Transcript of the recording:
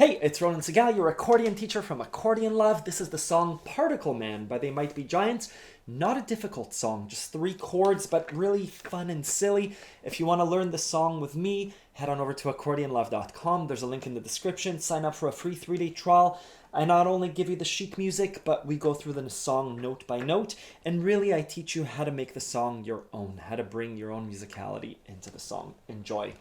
Hey, it's Ronan Segal, your accordion teacher from Accordion Love. This is the song Particle Man by They Might Be Giants. Not a difficult song, just 3 chords, but really fun and silly. If you want to learn the song with me, head on over to accordionlove.com. There's a link in the description. Sign up for a free 3-day trial. I not only give you the sheet music, but we go through the song note by note. And really, I teach you how to make the song your own, how to bring your own musicality into the song. Enjoy.